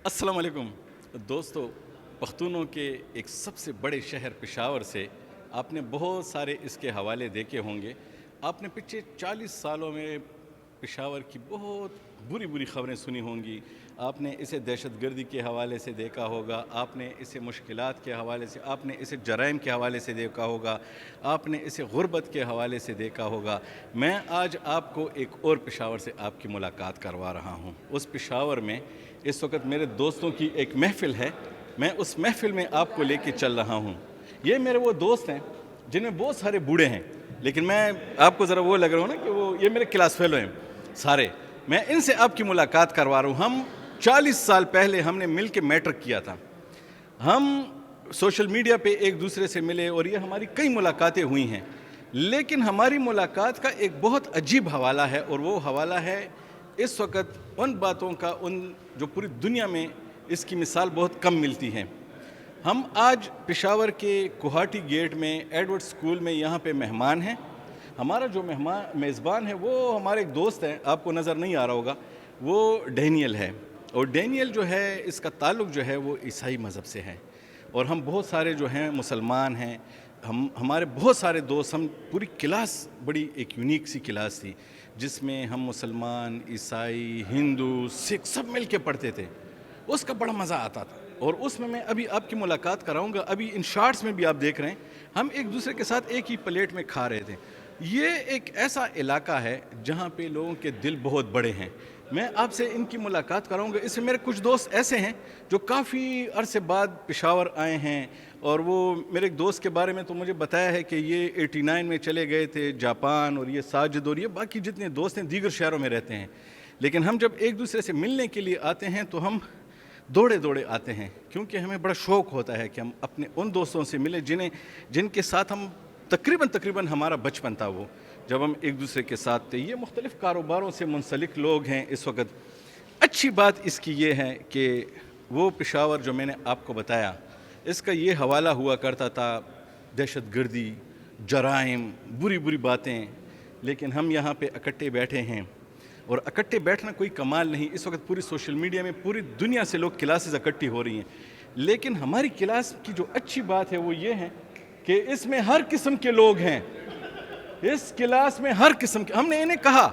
السلام علیکم دوستو، پختونوں کے ایک سب سے بڑے شہر پشاور سے آپ نے بہت سارے اس کے حوالے دیکھے ہوں گے۔ آپ نے پچھلے 40 سالوں میں پشاور کی بہت بری خبریں سنی ہوں گی۔ آپ نے اسے دہشت گردی کے حوالے سے دیکھا ہوگا، آپ نے اسے مشکلات کے حوالے سے، آپ نے اسے جرائم کے حوالے سے دیکھا ہوگا، آپ نے اسے غربت کے حوالے سے دیکھا ہوگا۔ میں آج آپ کو ایک اور پشاور سے آپ کی ملاقات کروا رہا ہوں۔ اس پشاور میں اس وقت میرے دوستوں کی ایک محفل ہے، میں اس محفل میں آپ کو لے کے چل رہا ہوں۔ یہ میرے وہ دوست ہیں جن میں بہت سارے بوڑھے ہیں، لیکن میں آپ کو ذرا وہ لگ رہا ہوں نا کہ یہ میرے کلاس فیلو ہیں سارے۔ میں ان سے آپ کی ملاقات کروا رہا ہوں۔ ہم 40 سال پہلے ہم نے مل کے میٹرک کیا تھا، ہم سوشل میڈیا پہ ایک دوسرے سے ملے اور یہ ہماری کئی ملاقاتیں ہوئی ہیں، لیکن ہماری ملاقات کا ایک بہت عجیب حوالہ ہے، اور وہ حوالہ ہے اس وقت ان باتوں کا جو پوری دنیا میں اس کی مثال بہت کم ملتی ہے۔ ہم آج پشاور کے کوہاٹی گیٹ میں ایڈورڈ سکول میں یہاں پہ مہمان ہیں۔ ہمارا جو میزبان ہے وہ ہمارے ایک دوست ہیں، آپ کو نظر نہیں آ رہا ہوگا، وہ ڈینیل ہے، اور ڈینیل جو ہے اس کا تعلق جو ہے وہ عیسائی مذہب سے ہے، اور ہم بہت سارے جو ہیں مسلمان ہیں۔ ہمارے بہت سارے دوست، ہم پوری کلاس بڑی ایک یونیک سی کلاس تھی جس میں ہم مسلمان، عیسائی، ہندو، سکھ سب مل کے پڑھتے تھے۔ اس کا بڑا مزہ آتا تھا، اور اس میں ابھی آپ کی ملاقات کراؤں گا۔ ابھی ان شارٹس میں بھی آپ دیکھ رہے ہیں ہم ایک دوسرے کے ساتھ ایک ہی پلیٹ میں کھا رہے تھے۔ یہ ایک ایسا علاقہ ہے جہاں پہ لوگوں کے دل بہت بڑے ہیں۔ میں آپ سے ان کی ملاقات کراؤں گا۔ اس میں میرے کچھ دوست ایسے ہیں جو کافی عرصے بعد پشاور آئے ہیں، اور وہ میرے ایک دوست کے بارے میں تو مجھے بتایا ہے کہ یہ 89 میں چلے گئے تھے جاپان، اور یہ ساجد اور یہ باقی جتنے دوست ہیں دیگر شہروں میں رہتے ہیں، لیکن ہم جب ایک دوسرے سے ملنے کے لیے آتے ہیں تو ہم دوڑے آتے ہیں، کیونکہ ہمیں بڑا شوق ہوتا ہے کہ ہم اپنے ان دوستوں سے ملیں جن کے ساتھ ہم تقریباً ہمارا بچپن تھا، وہ جب ہم ایک دوسرے کے ساتھ تھے۔ یہ مختلف کاروباروں سے منسلک لوگ ہیں اس وقت۔ اچھی بات اس کی یہ ہے کہ وہ پشاور جو میں نے آپ کو بتایا، اس کا یہ حوالہ ہوا کرتا تھا دہشت گردی، جرائم، بری باتیں، لیکن ہم یہاں پہ اکٹھے بیٹھے ہیں، اور اکٹھے بیٹھنا کوئی کمال نہیں۔ اس وقت پوری سوشل میڈیا میں پوری دنیا سے لوگ کلاسز اکٹھی ہو رہی ہیں، لیکن ہماری کلاس کی جو اچھی بات ہے وہ یہ ہے کہ اس میں ہر قسم کے لوگ ہیں۔ اس کلاس میں ہر قسم کے، ہم نے انہیں کہا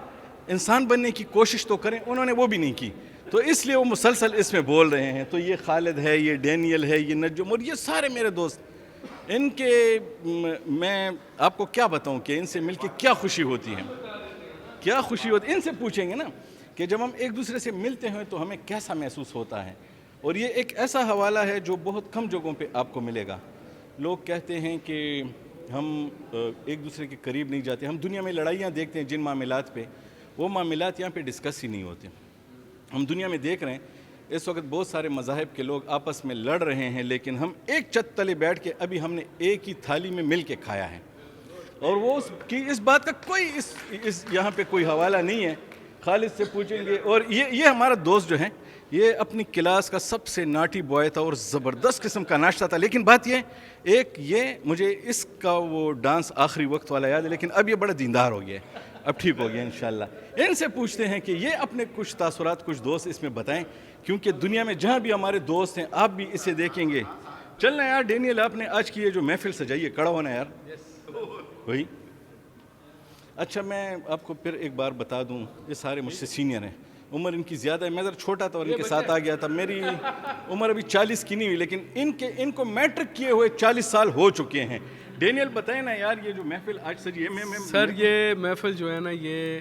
انسان بننے کی کوشش تو کریں، انہوں نے وہ بھی نہیں کی، تو اس لیے وہ مسلسل اس میں بول رہے ہیں۔ تو یہ خالد ہے، یہ ڈینیل ہے، یہ نجم، اور یہ سارے میرے دوست، ان کے میں آپ کو کیا بتاؤں کہ ان سے مل کے کیا خوشی ہوتی ہے، کیا خوشی ہوتی ہے۔ ان سے پوچھیں گے نا کہ جب ہم ایک دوسرے سے ملتے ہیں تو ہمیں کیسا محسوس ہوتا ہے، اور یہ ایک ایسا حوالہ ہے جو بہت کم جگہوں پہ آپ کو ملے گا۔ لوگ کہتے ہیں کہ ہم ایک دوسرے کے قریب نہیں جاتے، ہم دنیا میں لڑائیاں دیکھتے ہیں جن معاملات پہ، وہ معاملات یہاں پہ ڈسکس ہی نہیں ہوتے۔ ہم دنیا میں دیکھ رہے ہیں اس وقت بہت سارے مذاہب کے لوگ آپس میں لڑ رہے ہیں، لیکن ہم ایک چھت تلے بیٹھ کے ابھی ہم نے ایک ہی تھالی میں مل کے کھایا ہے، اور وہ اس بات کا کوئی یہاں پہ کوئی حوالہ نہیں ہے۔ خالد سے پوچھیں گے، اور یہ ہمارا دوست جو ہے یہ اپنی کلاس کا سب سے ناٹی بوائے تھا، اور زبردست قسم کا ناشتہ تھا، لیکن بات یہ مجھے اس کا وہ ڈانس آخری وقت والا یاد ہے، لیکن اب یہ بڑا دیندار ہو گیا ہے، اب ٹھیک ہو گیا انشاءاللہ۔ ان سے پوچھتے ہیں کہ یہ اپنے کچھ تاثرات کچھ دوست اس میں بتائیں، کیونکہ دنیا میں جہاں بھی ہمارے دوست ہیں آپ بھی اسے دیکھیں گے۔ چلنا یار ڈینیل، آپ نے آج کی یہ جو محفل سجائی ہے، کڑا ہونا یار وہی۔ اچھا میں آپ کو پھر ایک بار بتا دوں، یہ سارے مجھ سے سینئر ہیں، عمر ان کی زیادہ ہے، میں ذرا چھوٹا تھا اور ان کے ساتھ آ گیا تھا، میری عمر ابھی 40 کی نہیں ہوئی، لیکن ان کو میٹرک کیے ہوئے 40 سال ہو چکے ہیں۔ ڈینیل بتائیں نا یار، یہ جو محفل آج سجی ہے، سر یہ محفل جو ہے نا، یہ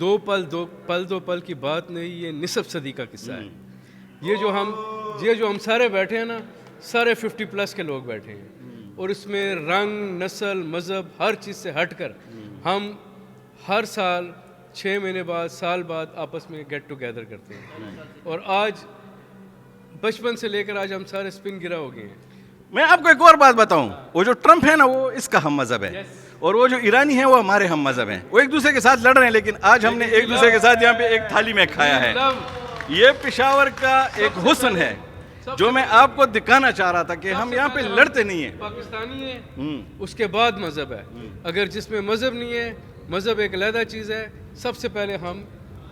دو پل کی بات نہیں، یہ نصف صدی کا قصہ ہے۔ یہ جو ہم سارے بیٹھے ہیں نا، سارے 50+ کے لوگ بیٹھے ہیں، اور اس میں رنگ، نسل، مذہب، ہر چیز سے ہٹ کر ہم ہر سال 6 مہینے بعد، سال بعد آپس میں گیٹ ٹوگیدر کرتے ہیں، اور آج بچپن سے لے کر آج ہم سارے اسپن گرا ہو گئے ہیں۔ میں آپ کو ایک اور بات بتاؤں، وہ جو ٹرمپ ہے نا وہ اس کا ہم مذہب ہے، اور وہ جو ایرانی ہیں وہ ہمارے ہم مذہب ہیں، وہ ایک دوسرے کے ساتھ لڑ رہے ہیں، لیکن آج ہم نے ایک دوسرے کے ساتھ یہاں پہ ایک تھالی میں کھایا ہے۔ یہ پشاور کا ایک حسن ہے جو میں آپ کو دکھانا چاہ رہا تھا کہ ہم یہاں پہ لڑتے نہیں ہیں۔ پاکستانی ہے، اس کے بعد مذہب ہے، اگر جس میں مذہب نہیں ہے، مذہب ایک علیحدہ چیز ہے، سب سے پہلے ہم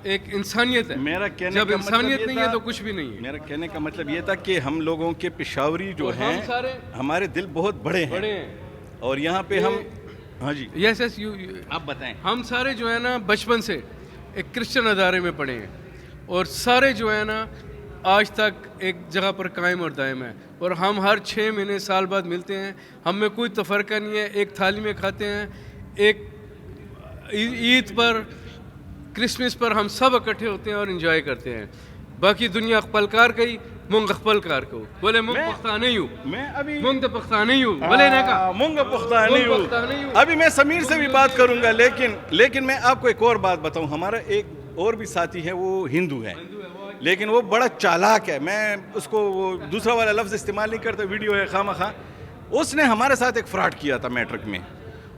ایک انسانیت ہے. میرا کہنے جب کا انسانیت مطلب نہیں یہ ہے تھا- تو کچھ بھی نہیں ہے. میرا کہنے کا مطلب یہ تھا کہ ہم لوگوں کے پشاوری جو اور ہم ہیں سارے ہمارے دل بہت بڑے ہیں بڑے ہیں. اور یہاں پہ ہم ہاں جی یس یس آپ بتائیں. ہم سارے جو ہے نا بچپن سے ایک کرسچن ادارے میں پڑھے ہیں اور سارے جو ہے نا آج تک ایک جگہ پر قائم اور دائم ہیں اور ہم ہر 6 مہینے سال بعد ملتے ہیں. ہم میں کوئی تفرقہ نہیں ہے, ایک تھالی میں کھاتے ہیں. ایک عید پر کرسمس پر ہم سب اکٹھے ہوتے ہیں اور انجوائے کرتے ہیں. باقی دنیا پلکار گئی مونگ پلکار کو بولے مونگ پختہ نہیں ہوں میں ابھی مونگ تو پختہ نہیں ہوں بولے نا کا مونگ پختہ نہیں ہوں. ابھی میں سمیر سے بھی بات کروں گا لیکن میں آپ کو ایک اور بات بتاؤں. ہمارا ایک اور بھی ساتھی ہے وہ ہندو ہے لیکن وہ بڑا چالاک ہے. میں اس کو وہ دوسرا والا لفظ استعمال نہیں کرتا, ویڈیو ہے خواہ مخواہ. اس نے ہمارے ساتھ ایک فراڈ کیا تھا میٹرک میں.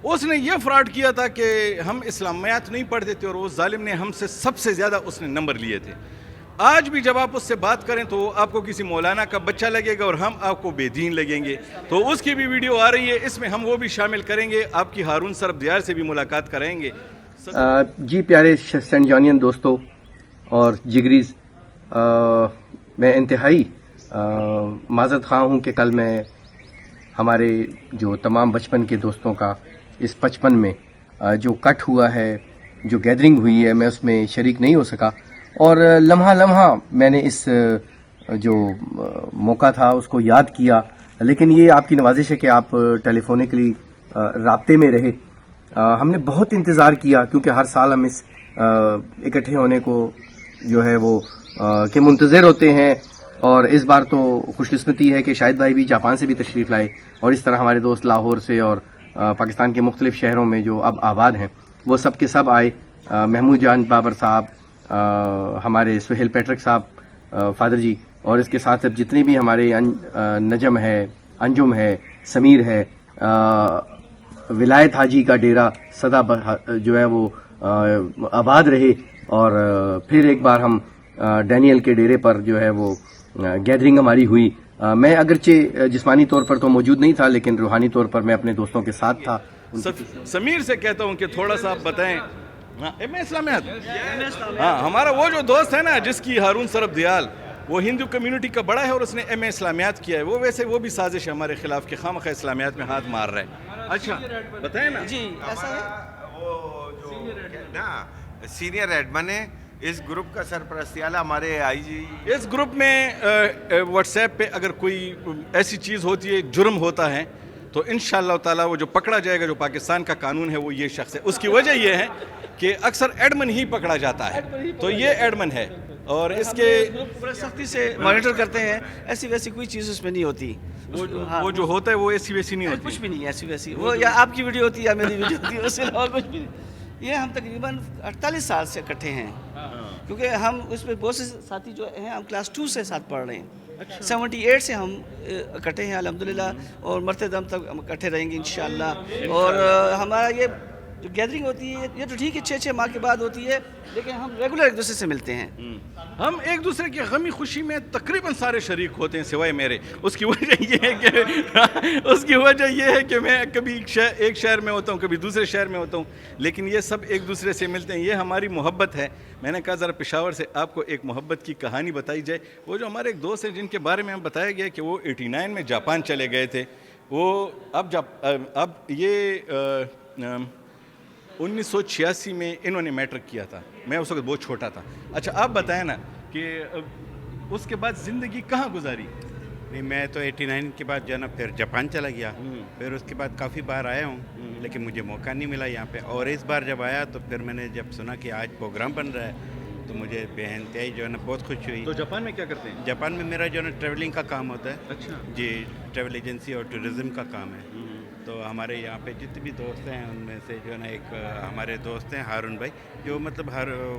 اس نے یہ فراڈ کیا تھا کہ ہم اسلامیات نہیں پڑھتے تھے اور وہ ظالم نے ہم سے سب سے زیادہ اس نے نمبر لیے تھے. آج بھی جب آپ اس سے بات کریں تو آپ کو کسی مولانا کا بچہ لگے گا اور ہم آپ کو بے دین لگیں گے. تو اس کی بھی ویڈیو آ رہی ہے, اس میں ہم وہ بھی شامل کریں گے. آپ کی ہارون سرف دیار سے بھی ملاقات کریں گے. جی پیارے سینٹ جانین دوستو اور جگریز, میں انتہائی معذرت خواہ ہوں کہ کل میں ہمارے جو تمام بچپن کے دوستوں کا اس 55 میں جو کٹ ہوا ہے, جو گیدرنگ ہوئی ہے, میں اس میں شریک نہیں ہو سکا. اور لمحہ میں نے اس جو موقع تھا اس کو یاد کیا. لیکن یہ آپ کی نوازش ہے کہ آپ ٹیلی فونکلی رابطے میں رہے. ہم نے بہت انتظار کیا کیونکہ ہر سال ہم اس اکٹھے ہونے کو جو ہے وہ کہ منتظر ہوتے ہیں. اور اس بار تو خوش قسمتی ہے کہ شاہد بھائی بھی جاپان سے بھی تشریف لائے اور اس طرح ہمارے دوست لاہور سے اور پاکستان کے مختلف شہروں میں جو اب آباد ہیں وہ سب کے سب آئے. محمود جان بابر صاحب, ہمارے سہیل پیٹرک صاحب, فادر جی, اور اس کے ساتھ اب جتنے بھی ہمارے نجم ہے, انجم ہے, سمیر ہے, ولایت حاجی کا ڈیرا سدا جو ہے وہ آباد رہے. اور پھر ایک بار ہم ڈینیل کے ڈیرے پر جو ہے وہ گیدرنگ ہماری ہوئی. میں اگرچہ جسمانی طور پر تو موجود نہیں تھا لیکن روحانی طور پر میں اپنے دوستوں کے ساتھ تھا. سمیر سے کہتا ہوں کہ تھوڑا سا آپ بتائیں. ایم اسلامیات, ہاں ہمارا وہ جو دوست ہے نا جس کی ہارون سرف دیال, وہ ہندو کمیونٹی کا بڑا ہے اور اس نے ایم اسلامیات کیا ہے. وہ ویسے وہ بھی سازش ہے ہمارے خلاف کہ خواہ مخواہ اسلامیات میں ہاتھ مار رہا ہے. اچھا بتائیں نا. جی ایسا ہے, وہ جو سینئر ایڈمن ہے اس گروپ کا سرپرستی اعلیٰ ہمارے آئی جی. اس گروپ میں واٹس ایپ پہ اگر کوئی ایسی چیز ہوتی ہے, جرم ہوتا ہے, تو انشاءاللہ تعالیٰ وہ جو پکڑا جائے گا, جو پاکستان کا قانون ہے وہ یہ شخص ہے. اس کی وجہ یہ ہے کہ اکثر ایڈمن ہی پکڑا جاتا ہے, تو یہ ایڈمن ہے اور اس کے پورے سختی سے مانیٹر کرتے ہیں. ایسی ویسی کوئی چیز اس میں نہیں ہوتی. وہ جو ہوتا ہے وہ ایسی ویسی نہیں ہوتی. کچھ بھی نہیں ایسی ویسی, وہ یا آپ کی ویڈیو ہوتی ہے یا میری ویڈیو ہوتی ہے, اس سے علاوہ کچھ بھی نہیں. یہ ہم تقریباً 48 سال سے اکٹھے ہیں کیونکہ ہم اس میں بہت سے ساتھی جو ہیں ہم کلاس 2 سے ساتھ پڑھ رہے ہیں. 78 سے ہم اکٹھے ہیں الحمدللہ, اور مرتے دم تک ہم اکٹھے رہیں گے انشاءاللہ. اور ہمارا یہ جو گیدرنگ ہوتی ہے یہ تو ٹھیک ہے 6 ماہ کے بعد ہوتی ہے, لیکن ہم ریگولر ایک دوسرے سے ملتے ہیں. ہم ایک دوسرے کی غمی خوشی میں تقریباً سارے شریک ہوتے ہیں سوائے میرے. اس کی وجہ یہ ہے کہ میں کبھی ایک شہر میں ہوتا ہوں, کبھی دوسرے شہر میں ہوتا ہوں, لیکن یہ سب ایک دوسرے سے ملتے ہیں. یہ ہماری محبت ہے. میں نے کہا ذرا پشاور سے آپ کو ایک محبت کی کہانی بتائی جائے. وہ جو ہمارے ایک دوست ہیں جن کے بارے میں ہم بتایا گیا کہ وہ 89 میں جاپان چلے گئے تھے, وہ اب یہ 1986 میں انہوں نے میٹرک کیا تھا. میں اس وقت بہت چھوٹا تھا. اچھا آپ بتائیں نا کہ اس کے بعد زندگی کہاں گزاری؟ نہیں, میں تو 89 کے بعد جو ہے نا پھر جاپان چلا گیا. پھر اس کے بعد کافی بار آیا ہوں لیکن مجھے موقع نہیں ملا یہاں پہ. اور اس بار جب آیا تو پھر میں نے جب سنا کہ آج پروگرام بن رہا ہے تو مجھے بے انتہائی جو ہے نا بہت خوشی ہوئی. تو جاپان میں کیا کرتے ہیں؟ جاپان میں میرا جو ہے نا ٹریولنگ کا کام ہوتا ہے. اچھا جی, ٹریول ایجنسی اور ٹورزم کا کام ہے. تو ہمارے یہاں پہ جتنے بھی دوست ہیں ان میں سے جو ہے نا ایک ہمارے دوست ہیں ہارون بھائی, جو مطلب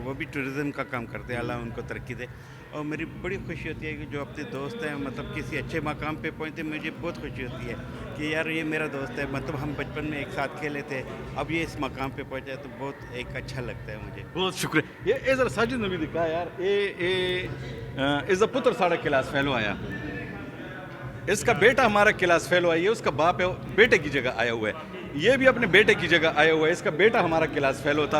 وہ بھی ٹورزم کا کام کرتے ہیں, اللہ ان کو ترقی دے. اور میری بڑی خوشی ہوتی ہے کہ جو اپنے دوست ہیں مطلب کسی اچھے مقام پہ پہنچتے, مجھے بہت خوشی ہوتی ہے کہ یار یہ میرا دوست ہے. مطلب ہم بچپن میں ایک ساتھ کھیلے تھے, اب یہ اس مقام پہ پہنچا ہے تو بہت ایک اچھا لگتا ہے مجھے. بہت شکریہ. یہ ذرا ساجد نے بھی دکھا یار, از اے پتر ساڑا کلاس فیلو آیا, اس کا بیٹا ہمارا کلاس فیلو آئی ہے, اس کا باپ ہے بیٹے کی جگہ آیا ہوا ہے, یہ بھی اپنے بیٹے کی جگہ آیا ہوا ہے. اس کا بیٹا ہمارا کلاس فیلو تھا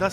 10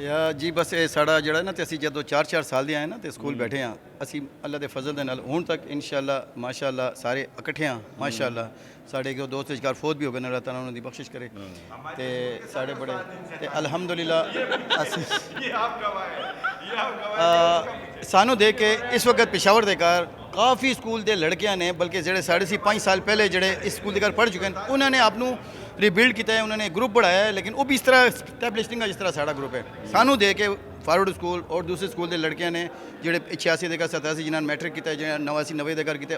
ਯਾ ਜੀ ਬਸ ਇਹ ਸਾਡਾ ਜਿਹੜਾ ਨਾ ਤੇ ਅਸੀਂ ਜਦੋਂ 4-4 ਸਾਲ ਦੇ ਆਏ ਨਾ ਤੇ ਸਕੂਲ ਬੈਠੇ ਆ ਅਸੀਂ ਅੱਲਾ ਦੇ ਫਜ਼ਲ ਦੇ ਨਾਲ ਹੁਣ ਤੱਕ ਇਨਸ਼ਾਅੱਲਾ ਮਾਸ਼ਾਅੱਲਾ ਸਾਰੇ ਇਕੱਠੇ ਆ ਮਾਸ਼ਾਅੱਲਾ ਸਾਡੇ ਕੋ ਦੋਸਤ ਵਿਚਕਾਰ ਫੌਤ ਵੀ ਹੋ ਗਏ ਨੇ, ਅੱਲਾਹ ਤਾਲਾ ਉਹਨਾਂ ਦੀ ਬਖਸ਼ਿਸ਼ ਕਰੇ ਤੇ ਸਾਡੇ ਬੜੇ ਤੇ ਅਲਹਮਦੁਲਿਲਾ ਅਸੀਂ ਸਾਨੂੰ ਦੇਖ ਕੇ ਇਸ ਵਕਤ ਪਿਸ਼ਾਵਰ ਦੇ ਘਰ ਕਾਫੀ ਸਕੂਲ ਦੇ ਲੜਕਿਆਂ ਨੇ ਬਲਕਿ ਜਿਹੜੇ ਸਾਡੇ ਸੀ 5 ਸਾਲ ਪਹਿਲੇ ਜਿਹੜੇ ਇਸ ਸਕੂਲ ਦੇ ਘਰ ਪੜ੍ਹ ਚੁੱਕੇ ਨੇ ਉਹਨਾਂ ਨੇ ਆਪ ਨੂੰ ਰੀਬਿਲਡ ਕੀਤਾ ਹੈ, ਉਹਨਾਂ ਨੇ ਗਰੁੱਪ ਬਣਾਇਆ ਹੈ ਲੇਕਿਨ ਉਹ ਵੀ ਇਸ ਤਰ੍ਹਾਂ ਸਟੈਬਲਿਸ਼ ਨਹੀਂ ਹੈ ਜਿਸ ਤਰ੍ਹਾਂ ਸਾਡਾ ਗਰੁੱਪ ਹੈ। ਸਾਨੂੰ ਦੇਖ ਕੇ ਫਾਰਵਰਡ ਸਕੂਲ ਔਰ ਦੂਸਰੇ ਸਕੂਲ ਦੇ ਲੜਕਿਆਂ ਨੇ ਜਿਹੜੇ 86 ਦੇ ਘਰ 87 ਜਿਨ੍ਹਾਂ ਨੇ ਮੈਟ੍ਰਿਕ ਕੀਤਾ ਜਿਹੜਾ 89 90 ਦੇ ਘਰ ਕੀਤਾ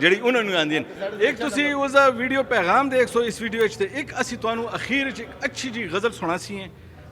ਜਿਹੜੀ ਉਹਨਾਂ ਨੂੰ ਆਂਦੀਆਂ। ਇੱਕ ਤੁਸੀਂ ਉਸਦਾ ਵੀਡੀਓ ਪੈਗਾਮ ਦੇਖ ਸੋ ਇਸ ਵੀਡੀਓ 'ਚ ਤੇ ਇੱਕ ਅਸੀਂ ਤੁਹਾਨੂੰ ਅਖੀਰ 'ਚ ਇੱਕ ਅੱਛੀ ਜੀ ਗਜ਼ਲ ਸੁਣਾਸੀ ਹੈ।